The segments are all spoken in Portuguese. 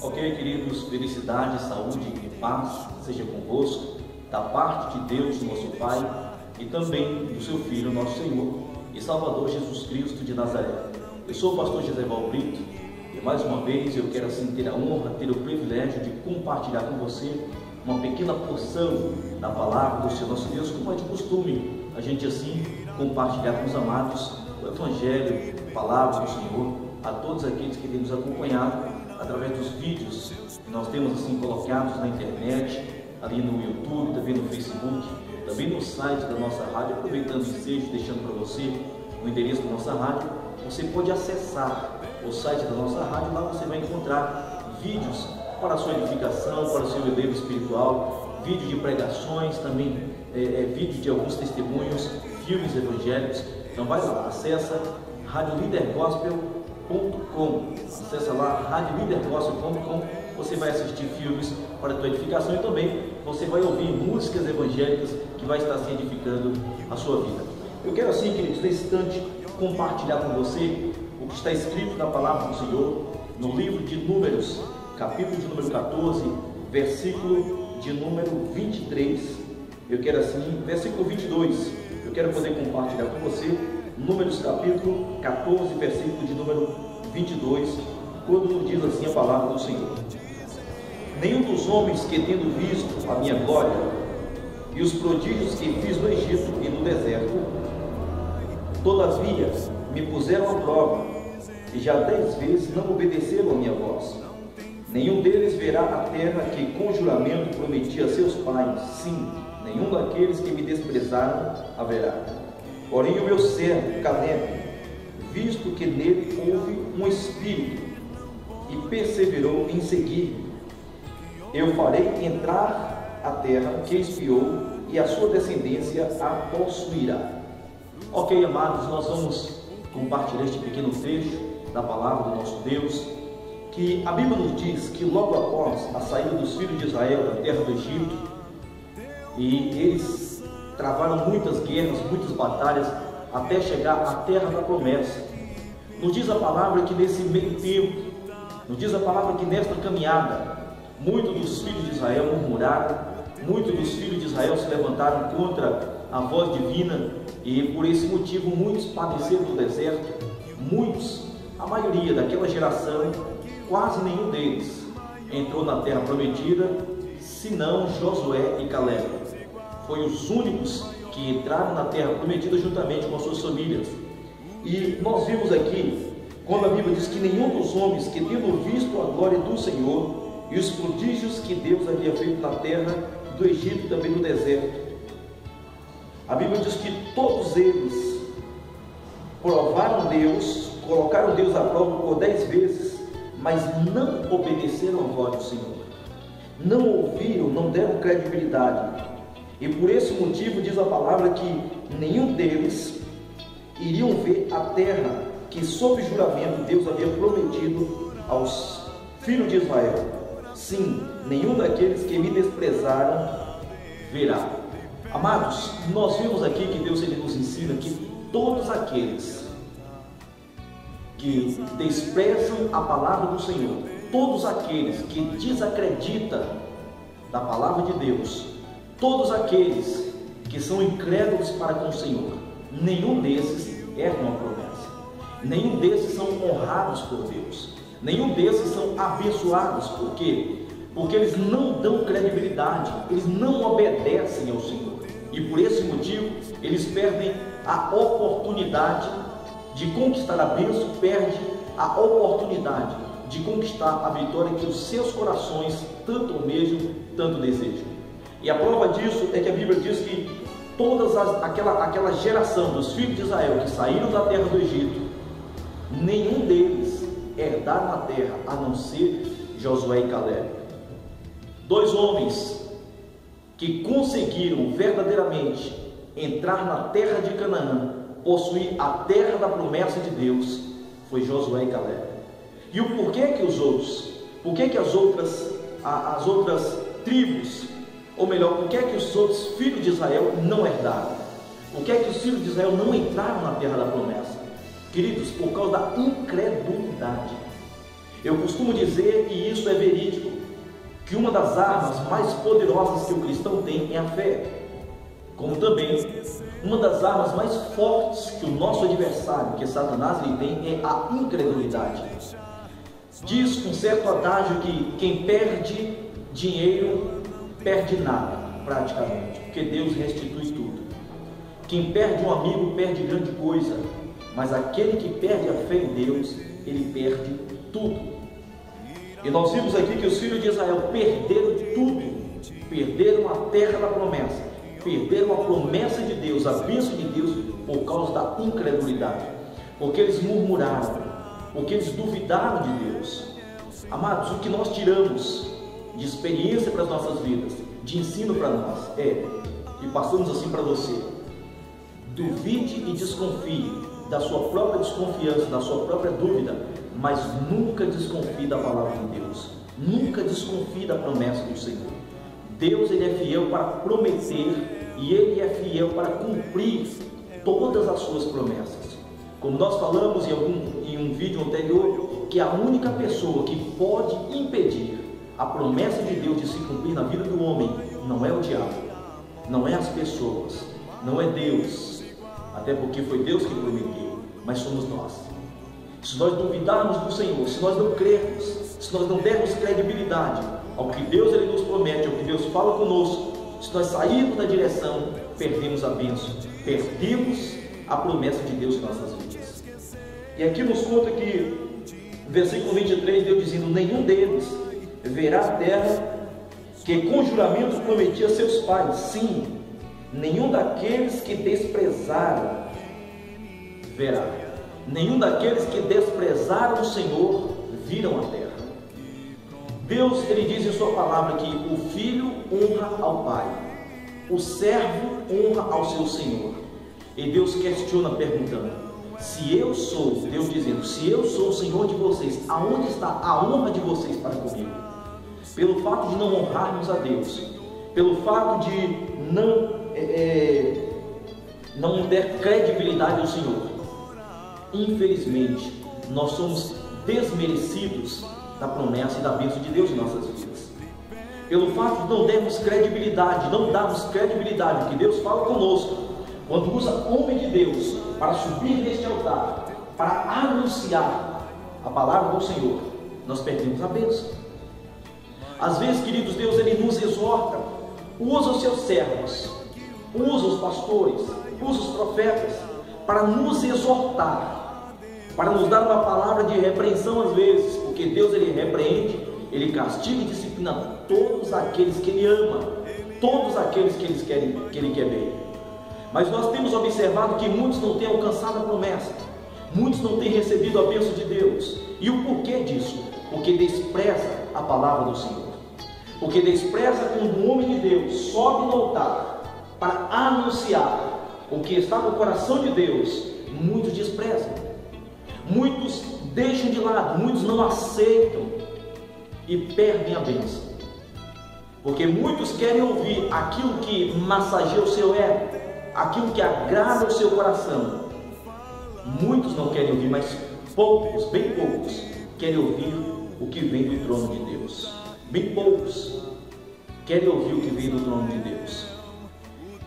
Ok, queridos, felicidade, saúde e paz seja convosco, da parte de Deus, nosso Pai, e também do seu Filho, nosso Senhor e Salvador Jesus Cristo de Nazaré. Eu sou o pastor José-Val Brito e mais uma vez eu quero assim ter a honra, ter o privilégio de compartilhar com você uma pequena porção da palavra do Senhor nosso Deus, como é de costume, a gente assim compartilhar com os amados o Evangelho, a palavra do Senhor, a todos aqueles que têm nos acompanhado através dos vídeos que nós temos assim colocados na internet, ali no YouTube, também no Facebook, também no site da nossa rádio. Aproveitando o ensejo, deixando para você o endereço da nossa rádio, você pode acessar o site da nossa rádio. Lá você vai encontrar vídeos para a sua edificação, para o seu elevo espiritual, vídeo de pregações, também vídeo de alguns testemunhos, filmes evangélicos. Então vai lá, acessa radiolidergospel.com, acessa lá radiolidergospel.com, você vai assistir filmes para a tua edificação e também você vai ouvir músicas evangélicas que vai estar se edificando a sua vida. Eu quero assim, queridos, nesse instante compartilhar com você o que está escrito na palavra do Senhor no livro de Números, capítulo de número 14, versículo de número 23. Eu quero assim, versículo 22, eu quero poder compartilhar com você Números capítulo 14, versículo de número 22, quando nos diz assim a palavra do Senhor: nenhum dos homens que, tendo visto a minha glória e os prodígios que fiz no Egito e no deserto, todavia me puseram à prova, e já 10 vezes não obedeceram a minha voz, nenhum deles verá a terra que com juramento prometi a seus pais, sim, nenhum daqueles que me desprezaram haverá. Porém o meu servo Caleb, visto que nele houve um espírito e perseverou em seguir, eu farei entrar a terra que espiou, e a sua descendência a possuirá. Ok, amados, nós vamos compartilhar este pequeno trecho da palavra do nosso Deus, que a Bíblia nos diz que logo após a saída dos filhos de Israel da terra do Egito, e eles travaram muitas guerras, muitas batalhas, até chegar à terra da promessa. Nos diz a palavra que nesse meio tempo, nos diz a palavra que nesta caminhada, muitos dos filhos de Israel murmuraram, muitos dos filhos de Israel se levantaram contra a voz divina, e por esse motivo muitos padeceram do deserto. Muitos, a maioria daquela geração, quase nenhum deles entrou na terra prometida, senão Josué e Caleb. Foram os únicos que entraram na terra prometida juntamente com as suas famílias. E nós vimos aqui, quando a Bíblia diz que nenhum dos homens que, tendo visto a glória do Senhor e os prodígios que Deus havia feito na terra do Egito e também no deserto, a Bíblia diz que todos eles provaram Deus, colocaram Deus à prova por 10 vezes, mas não obedeceram à voz do Senhor, não ouviram, não deram credibilidade. E por esse motivo diz a palavra que nenhum deles iriam ver a terra que sob juramento Deus havia prometido aos filhos de Israel. Sim, nenhum daqueles que me desprezaram verá. Amados, nós vimos aqui que Deus ele nos ensina que todos aqueles que desprezam a palavra do Senhor, todos aqueles que desacreditam da palavra de Deus, todos aqueles que são incrédulos para com o Senhor, nenhum desses herdam a promessa, nenhum desses são honrados por Deus, nenhum desses são abençoados. Por quê? Porque eles não dão credibilidade, eles não obedecem ao Senhor, e por esse motivo eles perdem a oportunidade de conquistar a bênção, perde a oportunidade de conquistar a vitória que os seus corações tanto almejam, tanto desejam. E a prova disso é que a Bíblia diz que aquela geração dos filhos de Israel que saíram da terra do Egito, nenhum deles herdaram a terra, a não ser Josué e Caleb. 2 homens que conseguiram verdadeiramente entrar na terra de Canaã, possuir a terra da promessa de Deus, foi Josué e Caleb. E o porquê que os outros, por que as outras tribos, ou melhor, por que os outros filhos de Israel não herdaram? Por que os filhos de Israel não entraram na terra da promessa? Queridos, por causa da incredulidade. Eu costumo dizer, e isso é verídico, que uma das armas mais poderosas que o cristão tem é a fé. Como também, uma das armas mais fortes que o nosso adversário, que é Satanás, ele tem é a incredulidade. Diz um certo adágio que quem perde dinheiro, perde nada, praticamente, porque Deus restitui tudo. Quem perde um amigo, perde grande coisa, mas aquele que perde a fé em Deus, ele perde tudo. E nós vimos aqui que os filhos de Israel perderam tudo, perderam a terra da promessa, perderam a promessa de Deus, a bênção de Deus, por causa da incredulidade, porque eles murmuraram, porque eles duvidaram de Deus. Amados, o que nós tiramos de experiência para as nossas vidas, de ensino para nós, e passamos assim para você: duvide e desconfie da sua própria desconfiança, da sua própria dúvida, mas nunca desconfie da palavra de Deus, nunca desconfie da promessa do Senhor. Deus, ele é fiel para prometer e ele é fiel para cumprir todas as suas promessas. Como nós falamos em um vídeo anterior, que a única pessoa que pode impedir a promessa de Deus de se cumprir na vida do homem não é o diabo, não é as pessoas, não é Deus, até porque foi Deus que prometeu, mas somos nós. Se nós duvidarmos do Senhor, se nós não crermos, se nós não dermos credibilidade ao que Deus ele nos promete, ao que Deus fala conosco, se nós sairmos da direção, perdemos a bênção, perdemos a promessa de Deus em nossas vidas. E aqui nos conta que, no versículo 23, Deus dizendo: nenhum deles verá a terra que com juramento prometia a seus pais, sim, nenhum daqueles que desprezaram verá. Nenhum daqueles que desprezaram o Senhor viram a terra. Deus, ele diz em sua palavra que o filho honra ao pai, o servo honra ao seu senhor. E Deus questiona perguntando: se eu sou, Deus dizendo, se eu sou o Senhor de vocês, aonde está a honra de vocês para comigo? Pelo fato de não honrarmos a Deus, pelo fato de não der credibilidade ao Senhor, infelizmente, nós somos desmerecidos da promessa e da bênção de Deus em nossas vidas. Pelo fato de não darmos credibilidade, ao que Deus fala conosco, quando usa homem de Deus para subir neste altar, para anunciar a palavra do Senhor, nós perdemos a bênção. Às vezes, queridos, Deus ele nos exorta, usa os seus servos, usa os pastores, usa os profetas, para nos exortar, para nos dar uma palavra de repreensão às vezes, porque Deus ele repreende, ele castiga e disciplina todos aqueles que ele ama, todos aqueles que ele quer bem. Mas nós temos observado que muitos não têm alcançado a promessa, muitos não têm recebido a bênção de Deus. E o porquê disso? Porque despreza a palavra do Senhor, porque despreza quando um homem de Deus sobe no altar para anunciar o que está no coração de Deus. Muitos desprezam, muitos deixam de lado, muitos não aceitam e perdem a bênção, porque muitos querem ouvir aquilo que massageia o seu ego, aquilo que agrada o seu coração. Muitos não querem ouvir, mas poucos, bem poucos, querem ouvir o que vem do trono de Deus. Bem poucos querem ouvir o que vem do trono de Deus.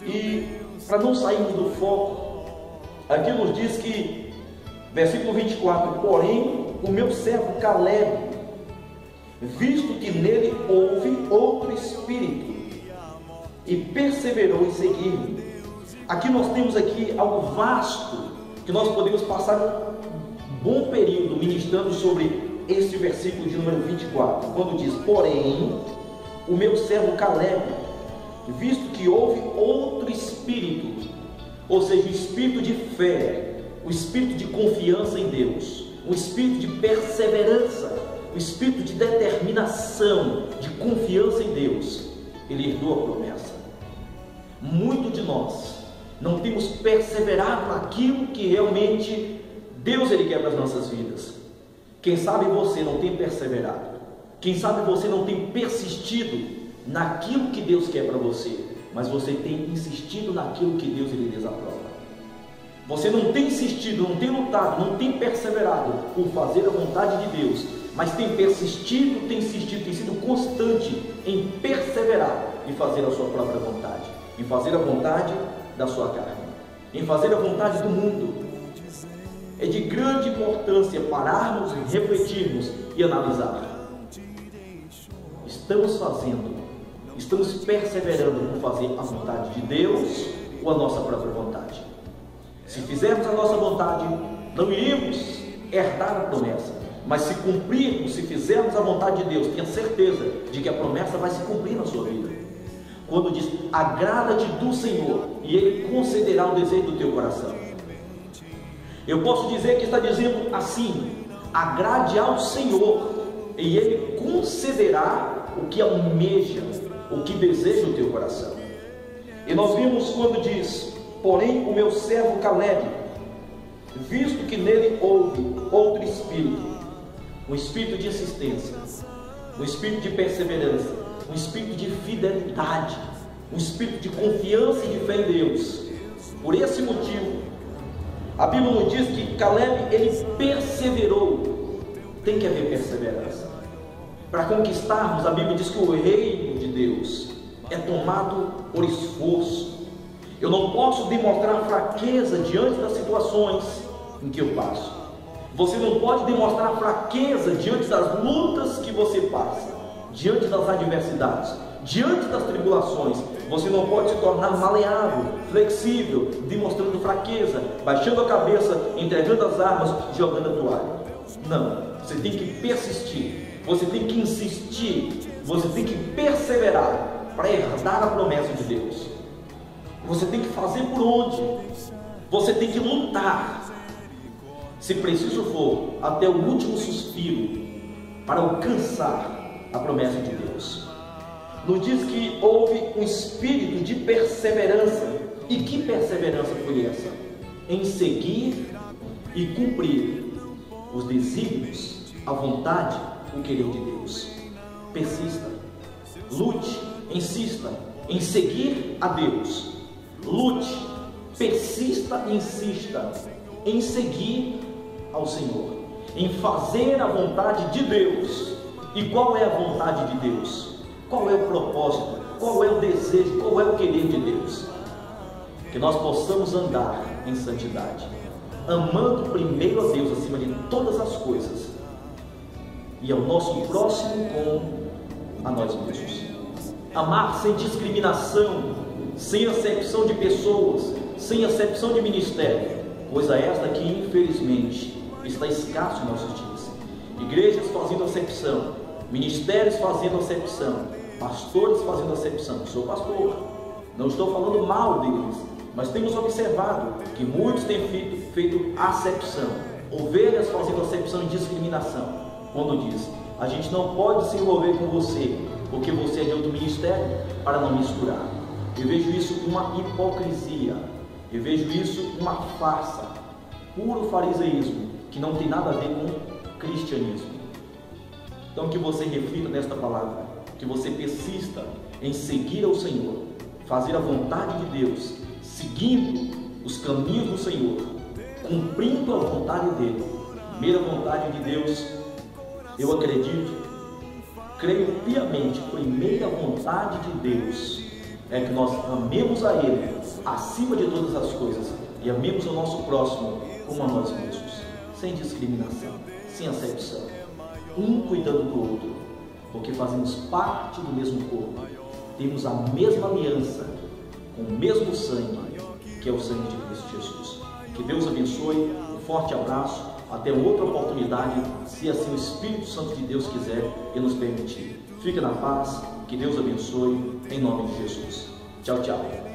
E para não sairmos do foco, aqui nos diz que, versículo 24: porém o meu servo Caleb, visto que nele houve outro espírito, e perseverou em seguir-me. Aqui nós temos aqui algo vasto, que nós podemos passar um bom período ministrando sobre este versículo de número 24, quando diz: porém o meu servo Caleb, visto que houve outro espírito, ou seja, o espírito de fé, o espírito de confiança em Deus, o espírito de perseverança, o espírito de determinação, de confiança em Deus, ele herdou a promessa. Muito de nós não temos perseverado naquilo que realmente Deus ele quer para as nossas vidas. Quem sabe você não tem perseverado, quem sabe você não tem persistido naquilo que Deus quer para você, mas você tem insistido naquilo que Deus ele desaprova. você não tem insistido, não tem lutado, não tem perseverado por fazer a vontade de Deus, mas tem persistido, tem insistido, tem sido constante em perseverar e fazer a sua própria vontade, em fazer a vontade da sua carne, em fazer a vontade do mundo. É de grande importância pararmos, refletirmos e analisar. Estamos perseverando por fazer a vontade de Deus ou a nossa própria vontade? Se fizermos a nossa vontade, não iríamos herdar a promessa, mas se cumprirmos, se fizermos a vontade de Deus, tenha certeza de que a promessa vai se cumprir na sua vida. Quando diz, agrada-te do Senhor e Ele concederá o desejo do teu coração. Eu posso dizer que está dizendo assim, agrade ao Senhor e Ele concederá o que almeja, o que deseja o teu coração. E nós vimos quando diz, porém o meu servo Caleb, visto que nele houve outro espírito, um espírito de insistência, um espírito de perseverança, um espírito de fidelidade, um espírito de confiança e de fé em Deus. Por esse motivo, a Bíblia nos diz que Caleb, ele perseverou. Tem que haver perseverança. Para conquistarmos, a Bíblia diz que o reino de Deus é tomado por esforço. Eu não posso demonstrar fraqueza diante das situações em que eu passo. Você não pode demonstrar fraqueza diante das lutas que você passa, diante das adversidades, diante das tribulações. Você não pode se tornar maleável, flexível, demonstrando fraqueza, baixando a cabeça, entregando as armas, jogando a toalha. Não, você tem que persistir, você tem que insistir, você tem que perseverar para herdar a promessa de Deus. Você tem que fazer por onde? Você tem que lutar, se preciso for, até o último suspiro, para alcançar a promessa de Deus. Nos diz que houve um espírito de perseverança. E que perseverança foi essa? Em seguir e cumprir os desígnios, a vontade, o querer de Deus. Persista, lute, insista em seguir a Deus. Lute, persista e insista em seguir ao Senhor, em fazer a vontade de Deus. E qual é a vontade de Deus? Qual é o propósito? Qual é o desejo? Qual é o querer de Deus? Que nós possamos andar em santidade, amando primeiro a Deus acima de todas as coisas e ao nosso próximo como a nós mesmos. Amar sem discriminação, sem acepção de pessoas, sem acepção de ministério, coisa esta que infelizmente está escasso em nossos dias. Igrejas fazendo acepção, ministérios fazendo acepção, pastores fazendo acepção. Eu sou pastor, não estou falando mal deles, mas temos observado que muitos têm feito acepção, ovelhas fazendo acepção e discriminação. Quando diz, a gente não pode se envolver com você, porque você é de outro ministério, para não misturar. Eu vejo isso uma hipocrisia, eu vejo isso uma farsa, puro fariseísmo, que não tem nada a ver com cristianismo. Então que você reflita nesta palavra, que você persista em seguir ao Senhor, fazer a vontade de Deus, seguindo os caminhos do Senhor, cumprindo a vontade dele. Primeira vontade de Deus, eu acredito, creio piamente, primeira vontade de Deus é que nós amemos a Ele acima de todas as coisas e amemos o nosso próximo como a nós mesmos, sem discriminação, sem acepção, um cuidando do outro, porque fazemos parte do mesmo corpo, temos a mesma aliança, com o mesmo sangue, que é o sangue de Cristo Jesus. Que Deus abençoe, um forte abraço, até outra oportunidade, se assim o Espírito Santo de Deus quiser e nos permitir. Fique na paz, que Deus abençoe, em nome de Jesus. Tchau, tchau.